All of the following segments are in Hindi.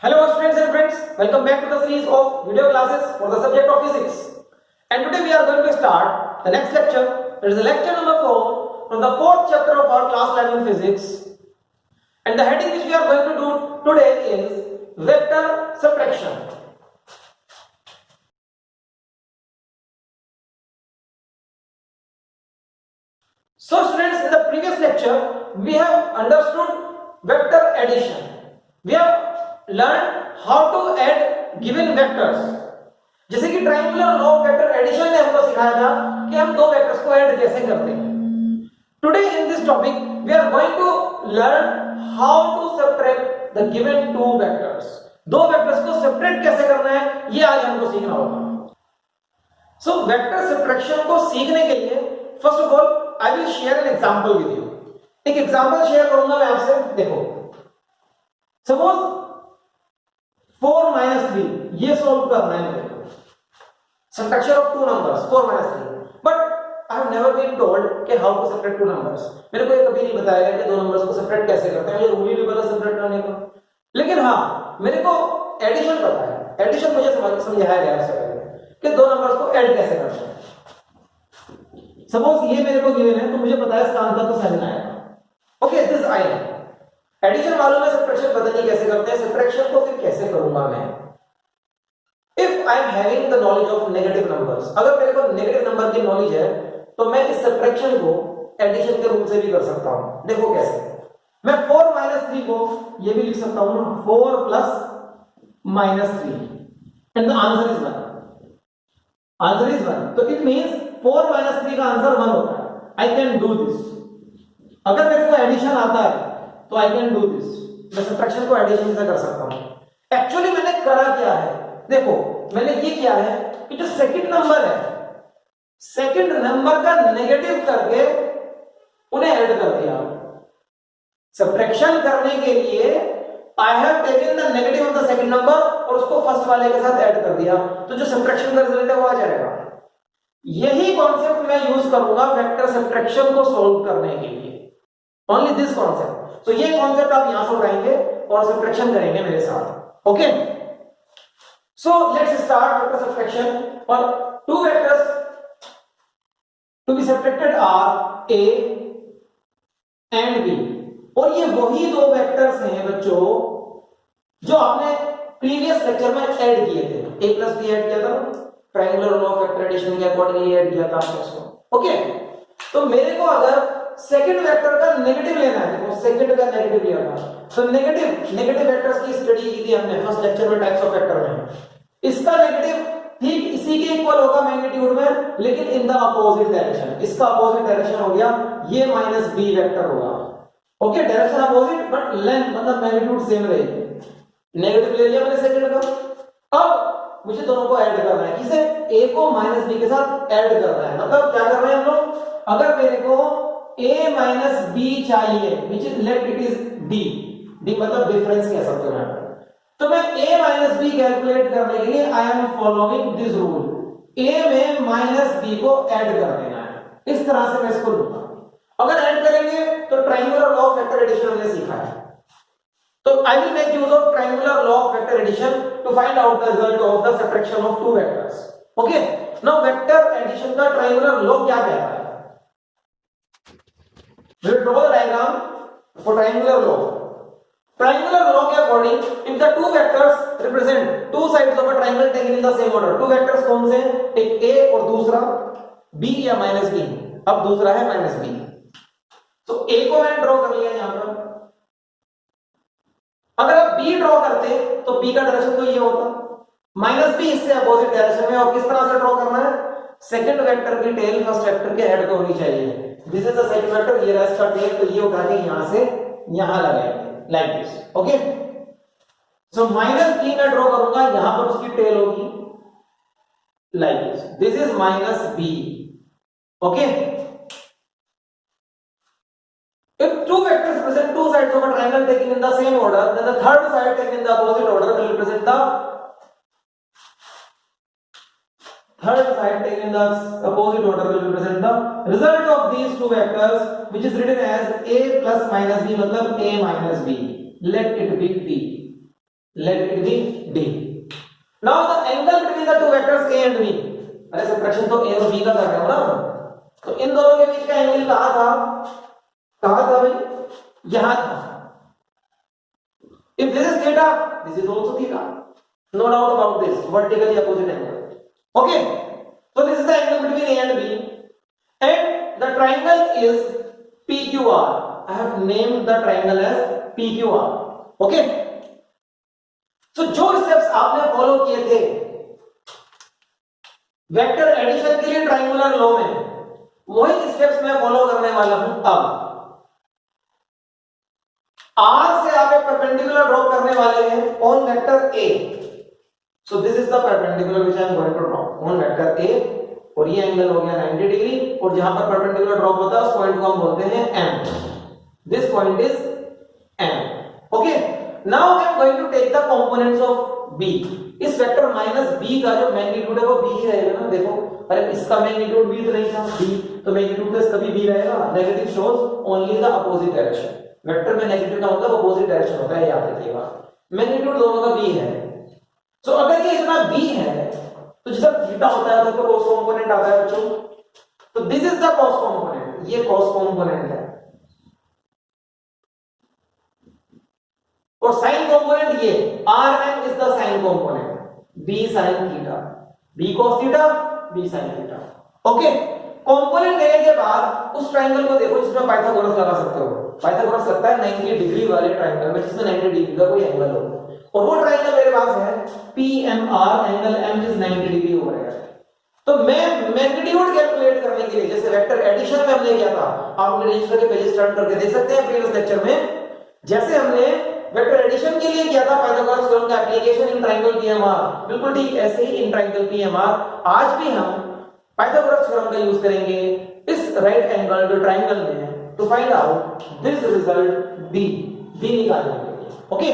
Hello students and friends, welcome back to the series of video classes for the subject of physics. And today we are going to start the next lecture. It is the lecture number 4 from the 4th chapter of our class 11 physics. And the heading which we are going to do today is vector subtraction. So students, in the previous lecture we have understood vector addition. We have learned how to add given vectors. जैसे कि triangular law of vector addition ने हमको सिखाया था कि हम दो वेक्टर्स को ऐड कैसे करते हैं. Today in this topic we are going to learn how to separate the given two vectors. दो वेक्टर्स को सेपरेट कैसे करना है ये आज हमको सीखना होगा. सो वेक्टर सेपरेशन को सीखने के लिए first of all I will share an example with you. एक एग्जांपल शेयर करूंगा मैं आपसे. देखो, सपोज 4 - 3 ये सॉल्व करना है मेरे को. Subtraction of two numbers 4 - 3. But I have never been told कि how to separate two numbers. मेरे को ये कभी नहीं बताया गया कि दो नंबर्स को सेपरेट कैसे करते हैं. मुझे रूल ही नहीं पता सेपरेट करने का. लेकिन हाँ, मेरे को एडिशन पता है. एडिशन मुझे समझाया गया उससे पहले कि दो नंबर्स को ऐड कैसे करते हैं. सपोज ये मेरे को गिवन है तो मुझे पता है इसका आंसर तो 7 आएगा. Okay, this I know. Addition मालूम है, सब्ट्रैक्शन पता नहीं कैसे करते हैं. सब्ट्रैक्शन को फिर कैसे करूंगा मैं? If I am having the knowledge of negative numbers, अगर मेरे को नेगेटिव नंबर की नॉलेज है तो मैं इस सब्ट्रैक्शन को एडिशन के रूल से भी कर सकता हूं. देखो कैसे. मैं 4 - 3 को ये भी लिख सकता हूं ना, 4 + -3 and the answer is 1. Answer is 1. तो it means 4 - 3 का आंसर 1 होता है. I can do this. अगर मेरे को एडिशन आता है तो I can do this. मैं सब्ट्रैक्शन को एडिशन से कर सकता हूं. एक्चुअली मैंने करा क्या है, देखो मैंने ये किया है कि जो सेकंड नंबर है, सेकंड नंबर का नेगेटिव करके उन्हें ऐड कर दिया. सब्ट्रैक्शन करने के लिए I have taken the negative of the second number और उसको फर्स्ट वाले के साथ ऐड कर दिया. तो जो सब्ट्रैक्शन का रिजल्ट है वो आ जाएगा. यही कॉन्सेप्ट मैं यूज करूंगा वेक्टर सब्ट्रैक्शन को सॉल्व करने के लिए. Only this concept. तो ये कॉन्सेप्ट आप यहां से उठाएंगे और सब्ट्रैक्शन करेंगे मेरे साथ. Okay, so let's start vector subtraction. और two vectors to be subtracted are a and b. और ये वही दो वेक्टर्स हैं बच्चों जो आपने प्रीवियस लेक्चर में ऐड किए थे. a + b ऐड किया था, triangular law of vector addition के अकॉर्डिंगली ऐड किया था आपने उसको. ओके, तो मेरे को अगर सेकंड वेक्टर का नेगेटिव लेना है, देखो सेकंड का नेगेटिव लिया था, तो नेगेटिव वेक्टर्स की स्टडी की थी हमने फर्स्ट लेक्चर में टाइप्स ऑफ वेक्टर में. इसका नेगेटिव ठीक इसी के इक्वल होगा मैग्नीट्यूड में, लेकिन इन द अपोजिट डायरेक्शन. इसका अपोजिट डायरेक्शन हो गया ये -b वेक्टर होगा. Okay, direction opposite but length मतलब मैग्नीट्यूड सेम रहेगी. नेगेटिव ले लिया मैंने सेकंड का. अब मुझे दोनों को ऐड करना है. किसे? a को -b के साथ ऐड करना है. मतलब क्या कर रहे हैं हम लोग, अगर मेरे को a - b चाहिए which is let it is d मतलब डिफरेंस कह सकते हो. तो मैं a - b कैलकुलेट करने के लिए I am following this rule. a में -b को ऐड कर देना है. इस तरह से मैं इसको लूंगा. अगर ऐड करेंगे तो triangular law of vector addition हमने सीखा है. तो I will make use of triangular law of vector addition to find out the result of the subtraction of two vectors. Okay, now vector addition का ट्रायंगुलर लॉ क्या कहता है? We will draw the diagram for triangular law. Triangular law के according, if the two vectors represent two sides of a triangle taken in the same order, two vectors कौन से? एक a और दूसरा b या -b. अब दूसरा है -b. तो a को मैंने ड्रॉ कर लिया यहां पर. अगर आप b ड्रॉ करते तो b का डायरेक्शन तो ये होता. -b इससे अपोजिट डायरेक्शन में. और किस तरह से ड्रॉ करना है? सेकंड वेक्टर की टेल फर्स्ट वेक्टर के हेड पे होनी चाहिए. This is the second vector, ये रहा इसका टेल. तो ये उठा के यहां से यहां लगाएंगे like this. Okay, so -b मैं ड्रॉ करूंगा, यहां पर उसकी टेल होगी like this. This is -b. Okay, if two vectors represent two sides of a triangle taken in the same order, then the third side taken in the opposite order will represent the third side taken in the opposite order will represent the result of these two vectors, which is written as a plus minus b, मतलब a minus b. Let it be b. let it be D. Now the angle between the two vectors A and B, अरे सब्ट्रैक्शन तो A और B का कर रहे हो ना, तो इन दोनों के बीच का एंगल कहां था भाई, यहां था. If this is theta, this is also theta. No doubt about this. Vertically opposite angle. Okay. So this is the angle between A and B, and the triangle is PQR. I have named the triangle as PQR. Okay. So जो steps आपने follow किए थे वेक्टर एडिशन के लिए ट्रायंगुलर लॉ में, वही स्टेप्स मैं फॉलो करने वाला हूं. अब R से आप एक परपेंडिकुलर ड्रॉ करने वाले हैं on vector A. So this is the perpendicular which I am going to draw on vector A, और ये एंगल हो गया 90 डिग्री, और जहां पर परपेंडिकुलर ड्रॉप होता है उस पॉइंट को हम बोलते हैं M. This point is M. Okay. Now I am going to take the components of B. इस वेक्टर माइनस B का जो मैग्नीट्यूड है वो B ही रहेगा ना. देखो, अरे इसका मैग्नीट्यूड B तो नहीं था, B तो मैग्नीट्यूड का इसका भी B रहेगा. Negative shows only the opposite direction. Vector में नेगेटिव का मतलब अपोजिट डायरेक्शन होता है, याद रखिएगा. मैग्नीट्यूड दोनों का B है. तो अगर ये इतना B है तो जैसा थीटा होता है तो cos कंपोनेंट आता है बच्चों. तो this is the cos component, ये cos कंपोनेंट है, और sin कंपोनेंट ये Rm is the sin component, B sin theta, B cos theta, B sin theta. Okay. Component लेने के बाद उस ट्रायंगल को देखो जिसमें पाइथागोरस लगा सकते हो. पाइथागोरस लगता है 90 डिग्री वाले ट्रायंगल में जिसमें 90 डिग्री का कोई एंगल हो, और वो ट्रायंगल मेरे पास है PMR, angle M is 90 degree हो रहा है. तो मैं मैग्नीट्यूड कैलकुलेट करने के लिए, जैसे वेक्टर एडिशन में हमने किया था, आप अपने रजिस्टर के पेजेस टर्न करके देख सकते हैं प्रीवियस लेक्चर में, जैसे हमने वेक्टर एडिशन के लिए किया था पाइथागोरस थ्योरम का एप्लीकेशन इन ट्रायंगल PMR, बिल्कुल ठीक ऐसे ही इन ट्रायंगल PMR आज भी हम पाइथागोरस थ्योरम का यूज करेंगे इस राइट एंगल ट्रायंगल में to find out this result B निकालने के लिए. Okay.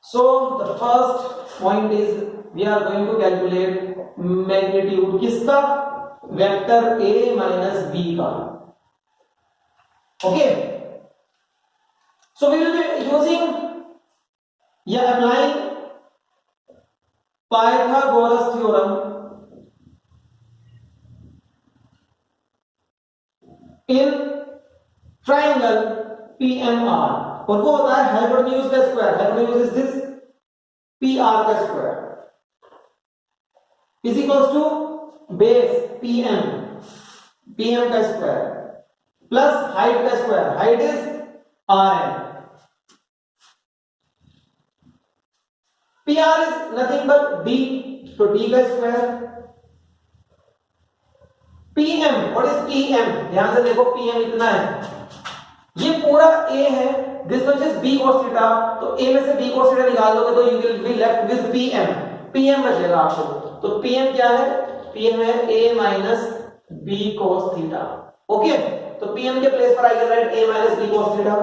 So the first point is we are going to calculate magnitude किसका, वेक्टर A minus B का. Okay. So we will be using applying Pythagoras theorem in triangle PMR, और वो होता है हाइपोटेन्यूज का square. Hypotenuse is this PR का square is equals to base PM का स्क्वायर प्लस हाइट का square, height is RM. PR is nothing but D, तो D का square. PM, what is PM? ध्यान से देखो, PM इतना है, ये पूरा A है, this much is B cos theta, तो A में से B cos थीटा निकाल दोगे तो you will be left with PM बचेगा आपको. तो PM क्या है? PM है A minus B cos theta. Okay. तो PM के प्लेस पर I can write A minus B cos theta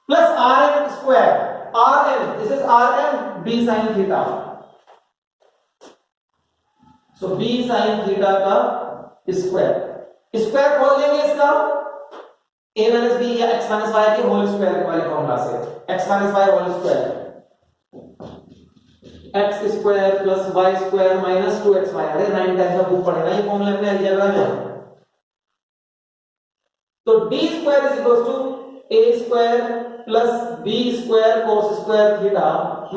plus RM square. RM, this is RM, B sin theta. So B sin theta का स्क्वायर खोल देंगे इसका a minus b या x minus y के होल स्क्वायर वाले फॉर्मूला से. x minus y whole square, x square plus y square minus 2xy. अरे 9 टाइम्स का बुक पड़ेगा, ये फॉर्मूला हमने अलजेब्रा में. तो d square is equal to a square plus b square cos square theta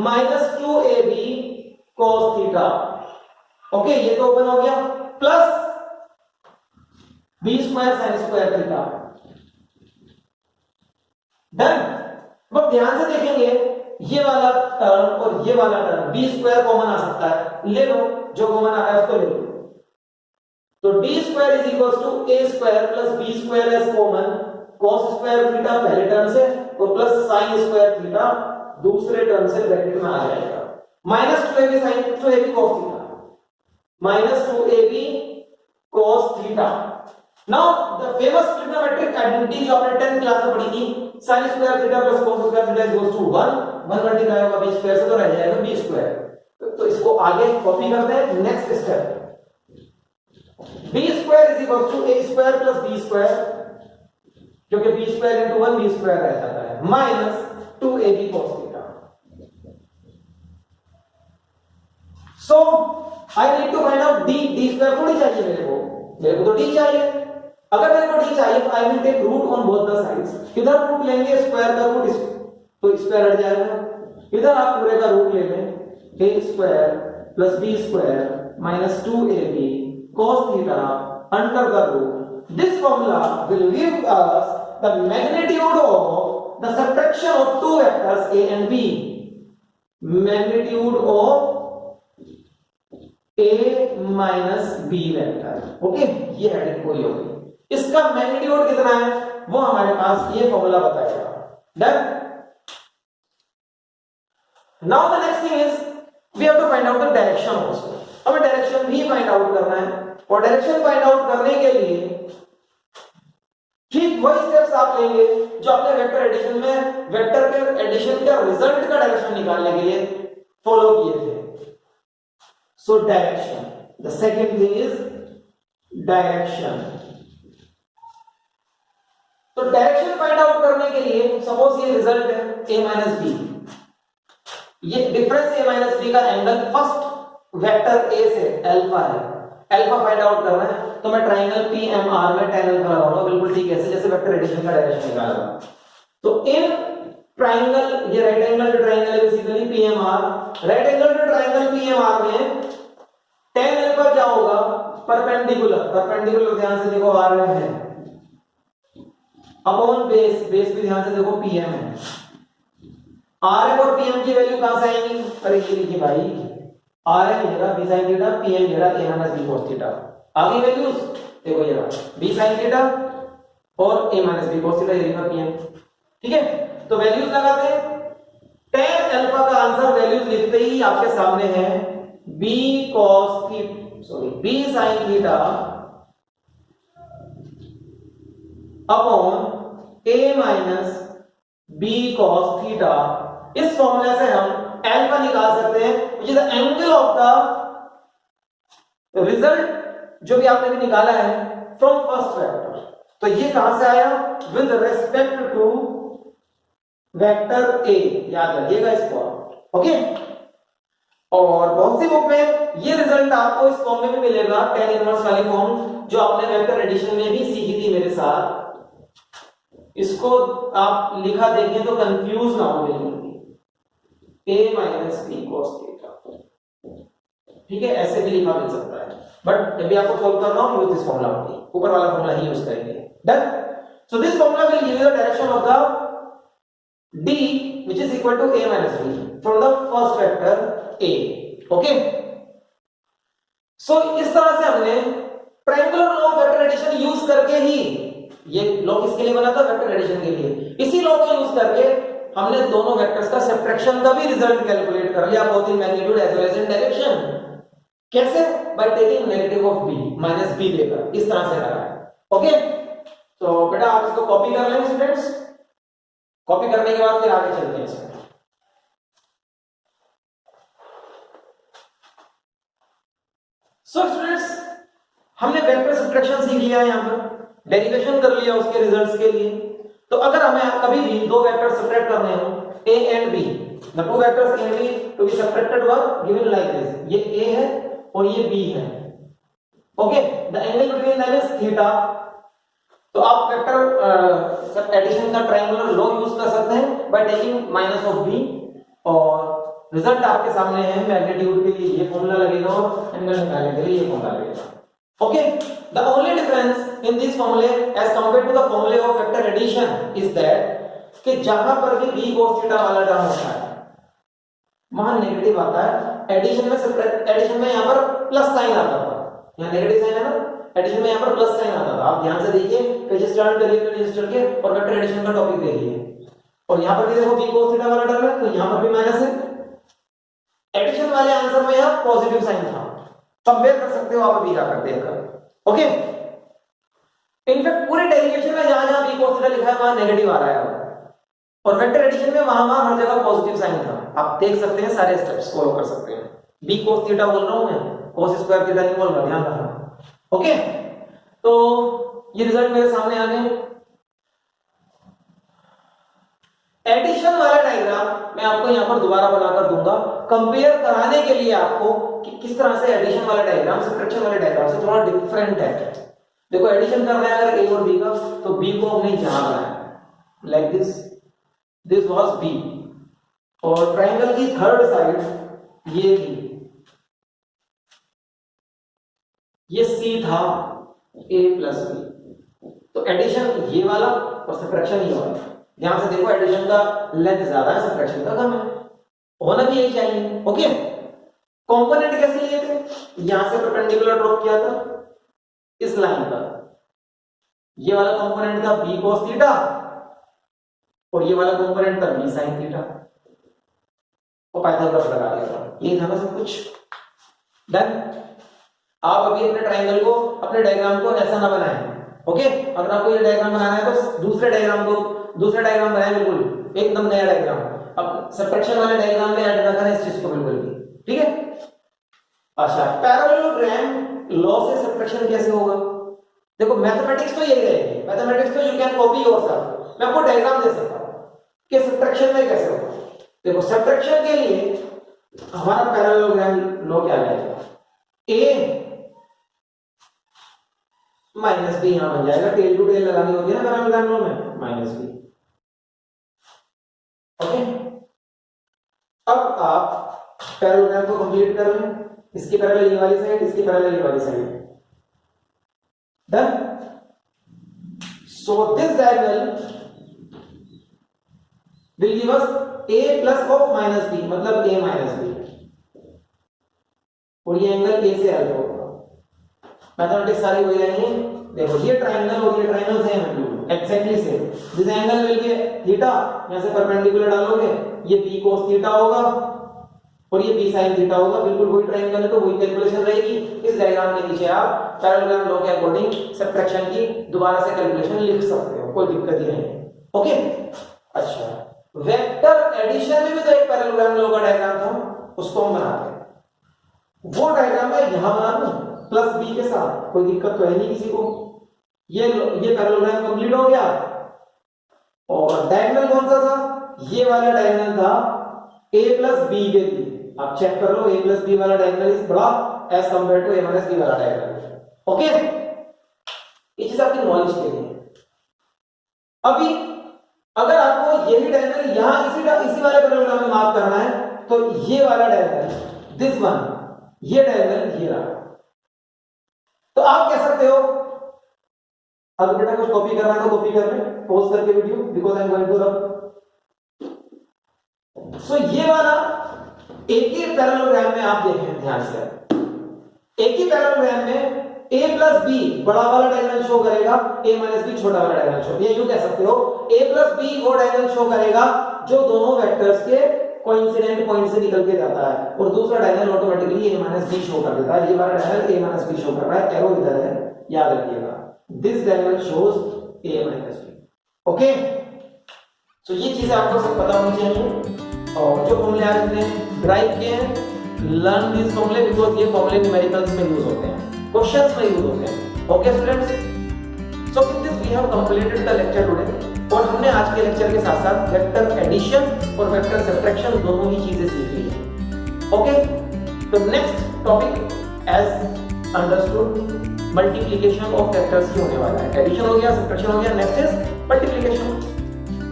minus 2ab cos theta. Okay, ये तो ओपन हो गया, plus b square sin square theta. Done. अब ध्यान से देखेंगे, ये वाला टर्म और ये वाला टर्म b स्क्वायर कॉमन आ सकता है, ले लो, जो कॉमन आ रहा है उसको ले लो. तो d square is equal to a square plus b square as common, cos square theta पहले टर्म से और प्लस sin स्क्वायर थीटा दूसरे टर्म से ब्रैकेट में आ जाएगा. Minus 2ab sin 2ab cos theta minus 2ab cos theta. Now the famous trigonometric identity जो आपने 10th क्लास में पढ़ी थी, sin square theta plus cos square theta is equal to 1 multiply होगा b स्क्वायर से तो रह जाएगा b स्क्वायर. तो इसको आगे कॉपी करते हैं. Next step, b square is equal to a square plus b square क्योंकि B square into 1 B square रह जाता है, माइनस 2ab cos थीटा। So I need to find out D square थोड़ी चाहिए मेरे को तो डी चाहिए। अगर मेरे को डी चाहिए तो I will take root on both the sides. इधर रूट लेंगे स्क्वायर का रूट तो स्क्वायर हट जाएगा, इधर आप पूरे का रूट ले लें a square plus b square minus 2ab cos theta under the root. This formula will give us the magnitude of the subtraction of two vectors a and b। Magnitude of a minus b vector. Okay, ये हेडिंग पूरी हो गई। इसका मैग्नीट्यूड कितना है वो हमारे पास ये फॉर्मूला बताएगा। Done. Now the next thing is we have to find out the direction also। हमें डायरेक्शन भी फाइंड आउट करना है, और डायरेक्शन फाइंड आउट करने के लिए ठीक वही स्टेप्स आप लेंगे जो आपने वेक्टर एडिशन में वेक्टर के एडिशन का रिजल्ट का डायरेक्शन निकालने के लिए फॉलो किए थे। So direction, the second thing is direction. तो डायरेक्शन फाइंड आउट करने के लिए सपोज ये रिजल्ट है a माइनस बी, ये डिफरेंस a माइनस बी का एंगल फर्स्ट वेक्टर a से अल्फा है, अल्फा फाइंड आउट करना है। तो मैं ट्रायंगल PMR में tan अल्फा लगाऊंगा, बिल्कुल ठीक है जैसे वेक्टर एडिशन का डायरेक्शन निकाला। तो इन ट्रायंगल, ये राइट एंगल ट्रायंगल है basically PMR, right angle triangle PMR में tan अल्फा क्या होगा, परपेंडिकुलर, परपेंडिकुलर ध्यान से देखो आ रहे हैं, अपॉन बेस, बेस भी ध्यान से देखो PM है। आर और पीएम की वैल्यू कहां से आएंगी, अरे ये देखिए भाई, आर एम जगह बी साइन थीटा, पीएम जगह ए माइनस बी cos थीटा। आगे वैल्यूज देखो ये रहा, बी साइन थीटा और ए माइनस बी cos थीटा, ये लिखा पीएम। ठीक है, तो वैल्यूज लगाते हैं। tan अल्फा का आंसर वैल्यूज लिखते ही आपके सामने है b cos theta, sorry b sin theta upon a minus b cos theta. इस फॉर्मूला से हम अल्फा निकाल सकते हैं which is the angle of the result जो भी आपने भी निकाला है फ्रॉम फर्स्ट वेक्टर। तो ये कहां से आया, with respect to vector a, याद रखिएगा इसको। ओके, और बहुत सी बुक में ये रिजल्ट आपको इस फॉर्म में भी मिलेगा, tan इनवर्स वाली फॉर्म जो आपने वेक्टर एडिशन में भी सीखी थी मेरे साथ। इसको आप लिखा देखें तो कंफ्यूज ना हो बिल्कुल भी, a minus B cos theta. ठीक है, ऐसे भी लिखा मिल सकता है, बट जब भी आपको सॉल्व करना हो यूज दिस फॉर्मूला ओनली, ऊपर वाला फॉर्मूला ही यूज करेंगे। Done. So this formula will give you the direction of the d which is equal to a minus b from the first vector a। Okay, so इस तरह से हमने triangular law of vector addition use करके ही, ये लॉ किसके लिए बना था, वेक्टर एडिशन के लिए, इसी लॉ को यूज करके हमने दोनों वेक्टर्स का सब्ट्रैक्शन का भी रिजल्ट कैलकुलेट कर लिया, both in magnitude as well as in direction. कैसे, by taking negative of b minus b लेकर, इस तरह से करा है। ओके, तो बेटा आप इसको कॉपी कर लेंगे स्टूडेंट्स, कॉपी करने के बाद फिर आगे चलते हैं इसमें। सो स्टूडेंट्स, हमने वेक्टर सब्ट्रैक्शन सीख लिया है, यहां पर डेरिवेशन कर लिया उसके रिजल्ट्स के लिए। तो अगर हमें कभी भी दो वेक्टर सब्ट्रैक्ट करने हो a and b, the two vectors a and b to be subtracted were given like this, ये a है और ये b है। Okay, the angle between them is theta। तो आप वेक्टर एडिशन का ट्रायंगुलर लॉ यूज कर सकते हैं by taking minus of b, और रिजल्ट आपके सामने है, मैग्नीट्यूड के लिए ये फॉर्मूला लगेगा और एंगल निकालने के लिए ये फॉर्मूला लगेगा। Okay, the only difference in this formula as compared to the formula of vector addition is that कि जहां पर भी b cos थीटा वाला टर्म होता है वहां नेगेटिव आता है, एडिशन में एडिशन में यहां पर प्लस साइन आता था, यहां नेगेटिव साइन है ना, एडिशन में यहां पर प्लस साइन आता था। आप ध्यान से देखिए, पेजेस टर्न करिए रजिस्टर के और वेक्टर एडिशन का टॉपिक देखिए, और यहां पर भी देखो b cos थीटा वाला टर्म है तो यहां पर भी माइनस है। एडिशन वाले आंसर में यहां पॉजिटिव साइन था, कंपेयर कर सकते हो आप अभी जाकर देखकर। ओके, इनफैक्ट पूरे डेरिवेशन में जहां-जहां b cos थीटा लिखा है वहां नेगेटिव आ रहा है, और वेक्टर एडिशन में वहां हर जगह पॉजिटिव साइन था। आप देख सकते हैं, सारे स्टेप्स फॉलो कर सकते हैं। b cos थीटा बोल रहा हूं मैं, cos स्क्वायर थीटा नहीं बोल रहा, ध्यान रखना। ओके, तो ये रिजल्ट मेरे सामने आ गए। एडिशन वाला डायग्राम मैं आपको यहां पर दोबारा बनाकर दूंगा, कंपेयर कराने के लिए आपको कि किस तरह से एडिशन वाला डायग्राम सब्ट्रैक्शन वाले डायग्राम से थोड़ा डिफरेंट है। देखो एडिशन करना है अगर ए और बी का, तो बी को हमने यहां बनाया लाइक दिस वाज बी, और ट्रायंगल की थर्ड साइड ये थी, ये सी था a प्लस बी। तो एडिशन ये वाला और सब्ट्रैक्शन ये वाला। ध्यान से देखो एडिशन का लेंथ ज्यादा है, सब्ट्रैक्शन का कम है, होना भी यही चाहिए। ओके, कंपोनेंट कैसे लिए थे, यहां से परपेंडिकुलर ड्रॉ किया था इस लाइन पर, ये वाला कंपोनेंट था b cos थीटा और ये वाला कंपोनेंट था b sin थीटा, और पाइथागोरस लगा दिया था। ये था ना सब कुछ डन। आप अभी अपने ट्रायंगल को, अपने डायग्राम को ऐसा ना बनाएं। ओके, अगर आपको ये डायग्राम बनाना है तो दूसरा डायग्राम बनाएं, बिल्कुल एकदम नया डायग्राम। अब सब्ट्रैक्शन वाले डायग्राम में ऐड ना करें इस चीज को बिल्कुल भी, ठीक है। अच्छा, पैरेललोग्राम लॉ से सब्ट्रैक्शन कैसे होगा? देखो मैथमेटिक्स तो यही रहेगी, मैथमेटिक्स तो यू कैन कॉपी योरसेल्फ। मैं आपको डायग्राम दे सकता हूं कि सब्ट्रैक्शन में कैसे होगा। देखो सब्ट्रैक्शन के लिए हमारा पैरेललोग्राम लॉ क्या है, a माइनस बी यहां बन जाएगा, टेल टू टेल लगानी होती है ना पैरेललोग्राम लॉ में, माइनस बी। ओके, अब आप पैरेललोग्राम को कंप्लीट कर लें, इसकी पैरेलल ये वाली साइड, इसकी पैरेलल ये वाली side, done. So this diagonal will give us a plus of minus B, मतलब a माइनस बी, और ये एंगल a से अल्फा होगा। मैथमेटिक्स सारी वही रहेंगी। देखो ये ट्रायंगल और ये ट्रायंगल सेम है, exactly same. This angle will be theta, यहां से परपेंडिकुलर डालोगे, ये b cos थीटा होगा और ये b sin थीटा होगा, बिल्कुल वही ट्रायंगल है, तो वही कैलकुलेशन रहेगी। इस डायग्राम के नीचे आप पैरेललोग्राम लॉ के अकॉर्डिंग सब्ट्रैक्शन की दोबारा से कैलकुलेशन लिख सकते हो, कोई दिक्कत ही नहीं। ओके, अच्छा, वेक्टर एडिशन में भी तो एक पैरेललोग्राम लॉ का डायग्राम था, उसको हम बनाते हैं। वो डायग्राम मैं यहां बना दूं प्लस बी के साथ, कोई दिक्कत तो है नहीं किसी को। ये पैरेललोग्राम कंप्लीट हो गया। और डायगोनल कौन सा था, ये वाला डायगोनल था a प्लस बी के लिए। आप चेक कर लो, a प्लस बी वाला डायगोनल इज बड़ा as compare to a minus B वाला डायगोनल। ओके, ये चीज आपकी नॉलेज के लिए। अभी अगर आपको यही डायगोनल यहां इसी वाले पैरेललोग्राम में मार्क करना है, तो ये वाला डायगोनल, दिस वन, ये डायगोनल ये रहा। तो आप कह सकते हो, अगर बेटा कुछ कॉपी करना है तो कॉपी कर ले, पॉज करके video, because I am going to rub. So ये वाला एक ही पैरेललोग्राम में आप देखें ध्यान से, एक ही पैरेललोग्राम में a प्लस बी बड़ा वाला डायगोनल शो करेगा, a माइनस बी छोटा वाला डायगोनल शो। ये यूं कह सकते हो, a प्लस बी वो डायगोनल शो करेगा जो दोनों वेक्टर्स के कोइंसिडेंट पॉइंट से निकल के जाता है, और दूसरा diagonal automatically a minus B show कर देता है। ये वाला diagonal a minus B show कर रहा है, एरो इधर है, याद रखिएगा। This diagonal shows a minus B. Okay, so ये चीजें आपको सब पता होनी चाहिए। और जो फॉर्मूले आज हमने ड्राइव किए हैं, लर्न दिस फॉर्मूले, बिकॉज ये फॉर्मूले न्यूमेरिकल्स में यूज होते हैं, क्वेश्चंस में यूज होते हैं। Okay students, so with this we have completed the lecture today. और हमने आज के लेक्चर के साथ साथ वेक्टर एडिशन और वेक्टर सब्ट्रैक्शन दोनों ही चीजें सीख ली हैं। ओके, तो next topic as understood multiplication of vectors ही होने वाला है। एडिशन हो गया, सब्ट्रैक्शन हो गया, next is multiplication.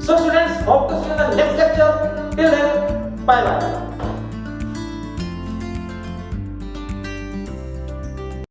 So students, hope to see you in the next lecture. Till then, bye bye.